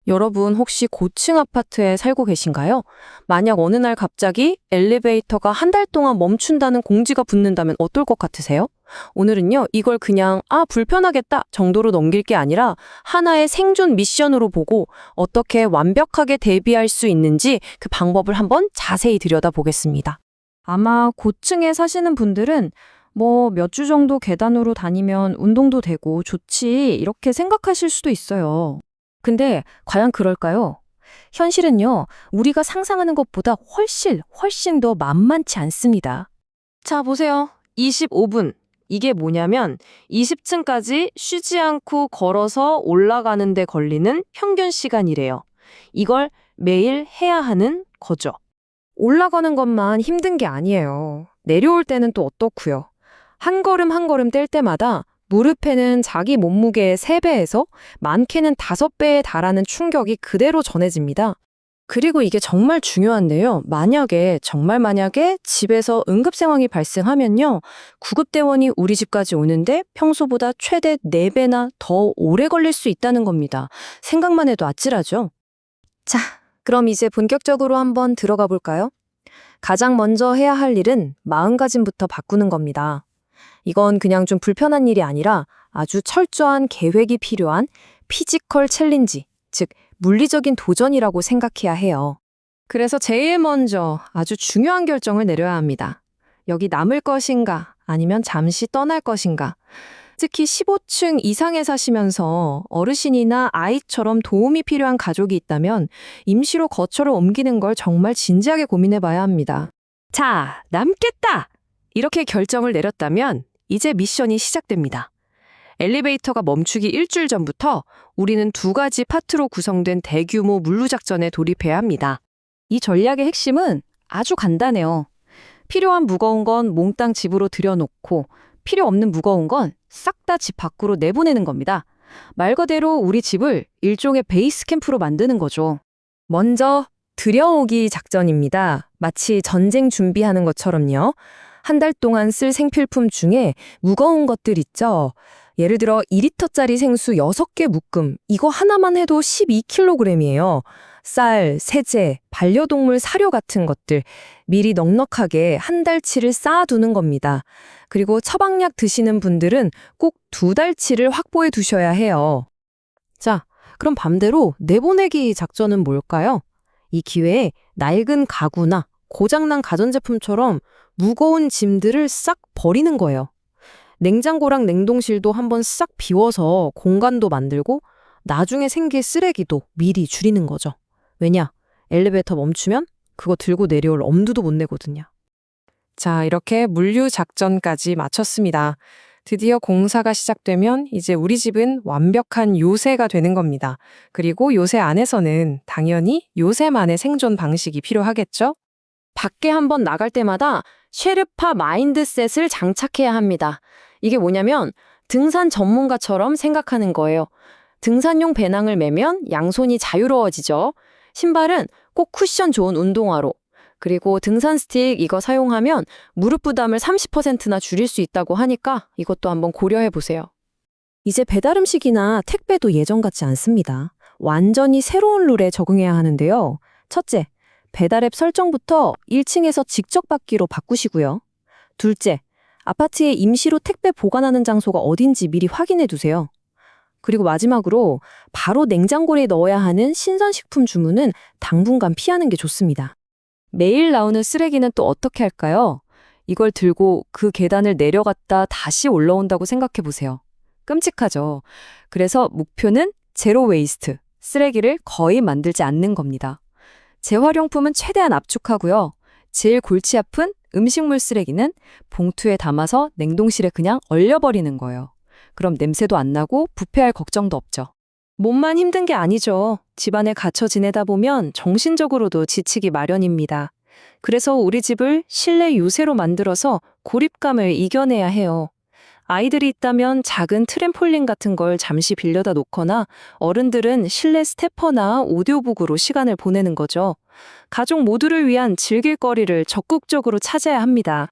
여러분 혹시 고층 아파트에 살고 계신가요? 만약 어느 날 갑자기 엘리베이터가 한 달 동안 멈춘다는 공지가 붙는다면 어떨 것 같으세요? 오늘은요, 이걸 그냥 불편하겠다 정도로 넘길 게 아니라 하나의 생존 미션으로 보고 어떻게 완벽하게 대비할 수 있는지 그 방법을 한번 자세히 들여다보겠습니다. 아마 고층에 사시는 분들은 몇 주 정도 계단으로 다니면 운동도 되고 좋지 이렇게 생각하실 수도 있어요. 근데 과연 그럴까요? 현실은요, 우리가 상상하는 것보다 훨씬 더 만만치 않습니다. 자, 보세요. 25분. 이게 뭐냐면 20층까지 쉬지 않고 걸어서 올라가는 데 걸리는 평균 시간이래요. 이걸 매일 해야 하는 거죠. 올라가는 것만 힘든 게 아니에요. 내려올 때는 또 어떻고요? 한 걸음 한 걸음 뗄 때마다 무릎에는 자기 몸무게의 3배에서 많게는 5배에 달하는 충격이 그대로 전해집니다. 그리고 이게 정말 중요한데요. 정말 만약에 집에서 응급 상황이 발생하면요. 구급대원이 우리 집까지 오는데 평소보다 최대 4배나 더 오래 걸릴 수 있다는 겁니다. 생각만 해도 아찔하죠? 자, 그럼 이제 본격적으로 한번 들어가 볼까요? 가장 먼저 해야 할 일은 마음가짐부터 바꾸는 겁니다. 이건 그냥 좀 불편한 일이 아니라 아주 철저한 계획이 필요한 피지컬 챌린지, 즉 물리적인 도전이라고 생각해야 해요. 그래서 제일 먼저 아주 중요한 결정을 내려야 합니다. 여기 남을 것인가 아니면 잠시 떠날 것인가. 특히 15층 이상에 사시면서 어르신이나 아이처럼 도움이 필요한 가족이 있다면 임시로 거처를 옮기는 걸 정말 진지하게 고민해 봐야 합니다. 자, 남겠다! 이렇게 결정을 내렸다면 이제 미션이 시작됩니다. 엘리베이터가 멈추기 일주일 전부터 우리는 2가지 파트로 구성된 대규모 물류작전에 돌입해야 합니다. 이 전략의 핵심은 아주 간단해요. 필요한 무거운 건 몽땅 집으로 들여놓고 필요 없는 무거운 건 싹 다 집 밖으로 내보내는 겁니다. 말 그대로 우리 집을 일종의 베이스 캠프로 만드는 거죠. 먼저 들여오기 작전입니다. 마치 전쟁 준비하는 것처럼요. 한 달 동안 쓸 생필품 중에 무거운 것들 있죠. 예를 들어 2리터짜리 생수 6개 묶음, 이거 하나만 해도 12kg이에요. 쌀, 세제, 반려동물 사료 같은 것들 미리 넉넉하게 한 달치를 쌓아두는 겁니다. 그리고 처방약 드시는 분들은 꼭 2달치를 확보해 두셔야 해요. 자, 그럼 반대로 내보내기 작전은 뭘까요? 이 기회에 낡은 가구나 고장난 가전제품처럼 무거운 짐들을 싹 버리는 거예요. 냉장고랑 냉동실도 한번 싹 비워서 공간도 만들고 나중에 생길 쓰레기도 미리 줄이는 거죠. 왜냐? 엘리베이터 멈추면 그거 들고 내려올 엄두도 못 내거든요. 자, 이렇게 물류 작전까지 마쳤습니다. 드디어 공사가 시작되면 이제 우리 집은 완벽한 요새가 되는 겁니다. 그리고 요새 안에서는 당연히 요새만의 생존 방식이 필요하겠죠? 밖에 한번 나갈 때마다 쉐르파 마인드셋을 장착해야 합니다. 이게 뭐냐면 등산 전문가처럼 생각하는 거예요. 등산용 배낭을 매면 양손이 자유로워지죠. 신발은 꼭 쿠션 좋은 운동화로. 그리고 등산 스틱 이거 사용하면 무릎 부담을 30%나 줄일 수 있다고 하니까 이것도 한번 고려해 보세요. 이제 배달 음식이나 택배도 예전 같지 않습니다. 완전히 새로운 룰에 적응해야 하는데요. 첫째, 배달 앱 설정부터 1층에서 직접 받기로 바꾸시고요. 둘째, 아파트에 임시로 택배 보관하는 장소가 어딘지 미리 확인해 두세요. 그리고 마지막으로 바로 냉장고에 넣어야 하는 신선식품 주문은 당분간 피하는 게 좋습니다. 매일 나오는 쓰레기는 또 어떻게 할까요? 이걸 들고 그 계단을 내려갔다 다시 올라온다고 생각해 보세요. 끔찍하죠. 그래서 목표는 제로 웨이스트, 쓰레기를 거의 만들지 않는 겁니다. 재활용품은 최대한 압축하고요. 제일 골치 아픈 음식물 쓰레기는 봉투에 담아서 냉동실에 그냥 얼려버리는 거예요. 그럼 냄새도 안 나고 부패할 걱정도 없죠. 몸만 힘든 게 아니죠. 집안에 갇혀 지내다 보면 정신적으로도 지치기 마련입니다. 그래서 우리 집을 실내 요새로 만들어서 고립감을 이겨내야 해요. 아이들이 있다면 작은 트램폴린 같은 걸 잠시 빌려다 놓거나 어른들은 실내 스태퍼나 오디오북으로 시간을 보내는 거죠. 가족 모두를 위한 즐길 거리를 적극적으로 찾아야 합니다.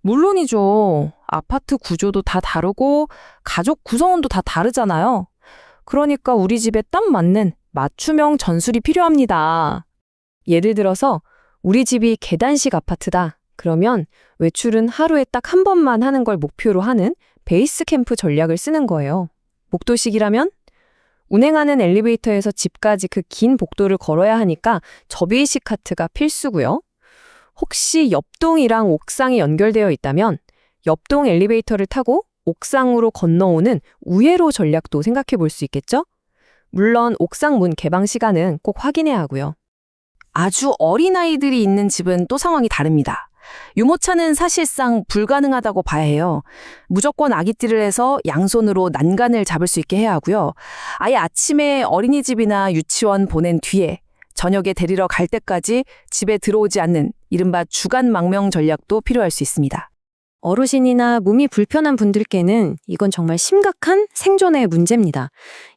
물론이죠. 아파트 구조도 다 다르고 가족 구성원도 다 다르잖아요. 그러니까 우리 집에 딱 맞는 맞춤형 전술이 필요합니다. 예를 들어서 우리 집이 계단식 아파트다. 그러면 외출은 하루에 딱 한 번만 하는 걸 목표로 하는 베이스 캠프 전략을 쓰는 거예요. 복도식이라면 운행하는 엘리베이터에서 집까지 그 긴 복도를 걸어야 하니까 접이식 카트가 필수고요. 혹시 옆동이랑 옥상이 연결되어 있다면 옆동 엘리베이터를 타고 옥상으로 건너오는 우회로 전략도 생각해 볼 수 있겠죠? 물론 옥상 문 개방 시간은 꼭 확인해야 하고요. 아주 어린아이들이 있는 집은 또 상황이 다릅니다. 유모차는 사실상 불가능하다고 봐야 해요. 무조건 아기띠를 해서 양손으로 난간을 잡을 수 있게 해야 하고요. 아예 아침에 어린이집이나 유치원 보낸 뒤에 저녁에 데리러 갈 때까지 집에 들어오지 않는 이른바 주간 망명 전략도 필요할 수 있습니다. 어르신이나 몸이 불편한 분들께는 이건 정말 심각한 생존의 문제입니다.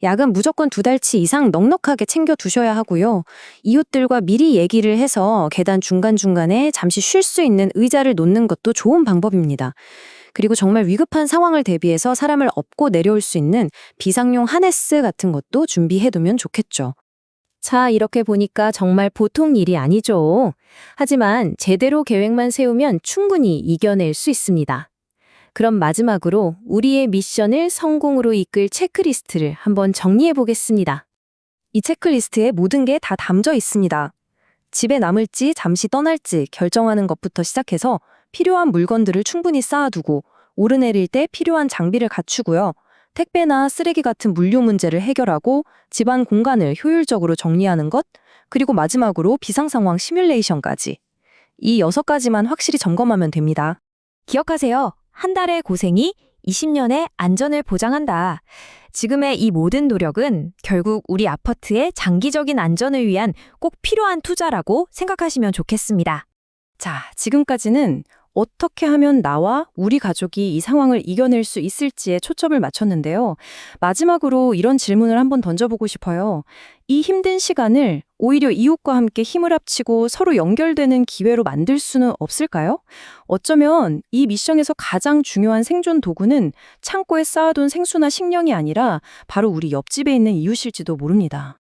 약은 무조건 2달치 이상 넉넉하게 챙겨 두셔야 하고요. 이웃들과 미리 얘기를 해서 계단 중간중간에 잠시 쉴 수 있는 의자를 놓는 것도 좋은 방법입니다. 그리고 정말 위급한 상황을 대비해서 사람을 업고 내려올 수 있는 비상용 하네스 같은 것도 준비해두면 좋겠죠. 자, 이렇게 보니까 정말 보통 일이 아니죠. 하지만 제대로 계획만 세우면 충분히 이겨낼 수 있습니다. 그럼 마지막으로 우리의 미션을 성공으로 이끌 체크리스트를 한번 정리해 보겠습니다. 이 체크리스트에 모든 게 다 담겨 있습니다. 집에 남을지 잠시 떠날지 결정하는 것부터 시작해서 필요한 물건들을 충분히 쌓아두고 오르내릴 때 필요한 장비를 갖추고요. 택배나 쓰레기 같은 물류 문제를 해결하고 집안 공간을 효율적으로 정리하는 것, 그리고 마지막으로 비상상황 시뮬레이션까지. 이 6가지만 확실히 점검하면 됩니다. 기억하세요. 한 달의 고생이 20년의 안전을 보장한다. 지금의 이 모든 노력은 결국 우리 아파트의 장기적인 안전을 위한 꼭 필요한 투자라고 생각하시면 좋겠습니다. 자, 지금까지는 어떻게 하면 나와 우리 가족이 이 상황을 이겨낼 수 있을지에 초점을 맞췄는데요. 마지막으로 이런 질문을 한번 던져보고 싶어요. 이 힘든 시간을 오히려 이웃과 함께 힘을 합치고 서로 연결되는 기회로 만들 수는 없을까요? 어쩌면 이 미션에서 가장 중요한 생존 도구는 창고에 쌓아둔 생수나 식량이 아니라 바로 우리 옆집에 있는 이웃일지도 모릅니다.